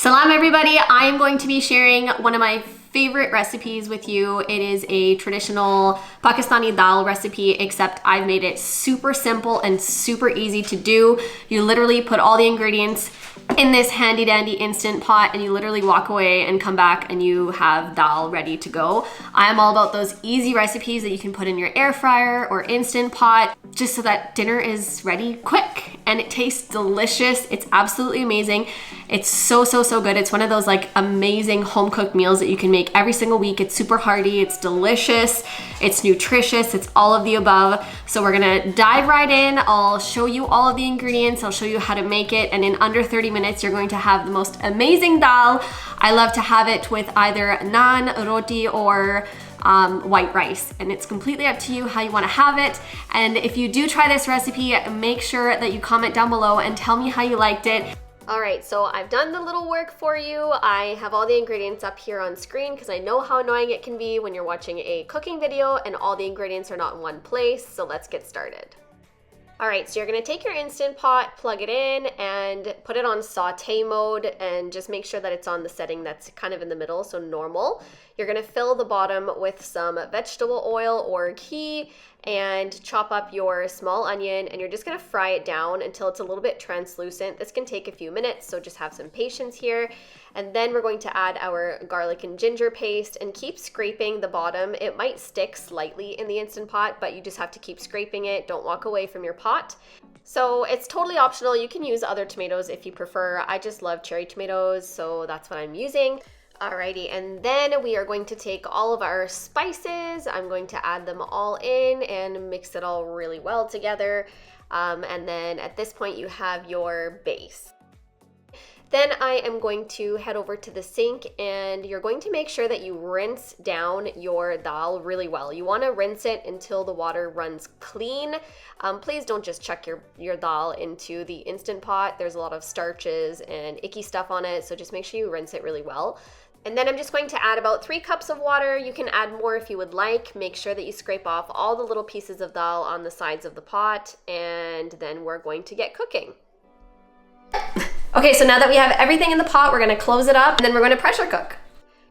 Salam everybody, I am going to be sharing one of my favorite recipes with you. It is a traditional Pakistani dal recipe, except I've made it super simple and super easy to do. You literally put all the ingredients in this handy dandy instant pot and you literally walk away and come back and you have dal ready to go. I am all about those easy recipes that you can put in your air fryer or instant pot just so that dinner is ready quick and it tastes delicious. It's absolutely amazing. It's so good. It's one of those like amazing home cooked meals that you can make every single week. It's super hearty, it's delicious, it's nutritious, it's all of the above. So we're gonna dive right in. I'll show you all of the ingredients, I'll show you how to make it, and in under 30 minutes you're going to have the most amazing dal. I love to have it with either naan, roti, or white rice, and it's completely up to you how you want to have it. And if you do try this recipe, make sure that you comment down below and tell me how you liked it. All right, so I've done the little work for you. I have all the ingredients up here on screen because I know how annoying it can be when you're watching a cooking video and all the ingredients are not in one place. So let's get started. All right, so you're gonna take your Instant Pot, plug it in, and put it on saute mode, and just make sure that it's on the setting that's kind of in the middle, so normal. You're gonna fill the bottom with some vegetable oil or ghee, and chop up your small onion, and you're just gonna fry it down until it's a little bit translucent. This can take a few minutes, so just have some patience here. And then we're going to add our garlic and ginger paste and keep scraping the bottom. It might stick slightly in the Instant Pot, but you just have to keep scraping it. Don't walk away from your pot. So it's totally optional. You can use other tomatoes if you prefer. I just love cherry tomatoes, so that's what I'm using. Alrighty, and then we are going to take all of our spices. I'm going to add them all in and mix it all really well together. And then at this point you have your base. Then I am going to head over to the sink, and you're going to make sure that you rinse down your dal really well. You want to rinse it until the water runs clean. Please don't just chuck your dal into the Instant Pot. There's a lot of starches and icky stuff on it, so just make sure you rinse it really well. And then I'm just going to add about 3 cups of water. You can add more if you would like. Make sure that you scrape off all the little pieces of dal on the sides of the pot, and then we're going to get cooking. Okay, so now that we have everything in the pot, we're gonna close it up and then we're gonna pressure cook.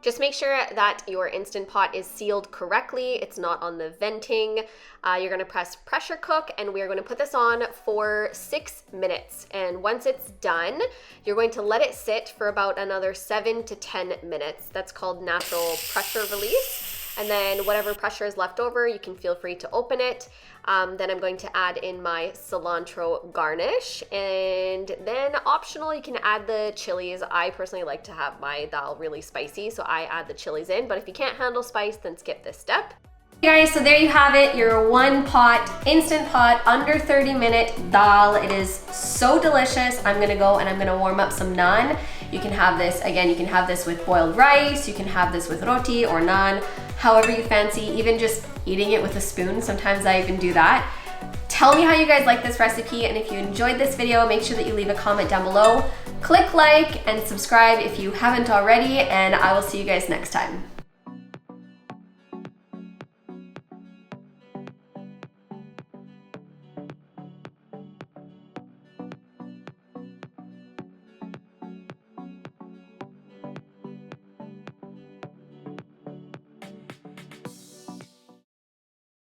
Just make sure that your Instant Pot is sealed correctly. It's not on the venting. You're gonna press pressure cook, and we're gonna put this on for 6 minutes. And once it's done, you're going to let it sit for about another 7 to 10 minutes. That's called natural pressure release. And then whatever pressure is left over, you can feel free to open it. Then I'm going to add in my cilantro garnish, and then optional, you can add the chilies. I personally like to have my dal really spicy, so I add the chilies in, but if you can't handle spice, then skip this step. Hey guys, so there you have it, your 1-pot, Instant Pot, under 30-minute dal. It is so delicious. I'm gonna go and I'm gonna warm up some naan. You can have this, again, you can have this with boiled rice, you can have this with roti or naan, however you fancy, even just eating it with a spoon. Sometimes I even do that. Tell me how you guys like this recipe, and if you enjoyed this video, make sure that you leave a comment down below. Click like and subscribe if you haven't already, and I will see you guys next time.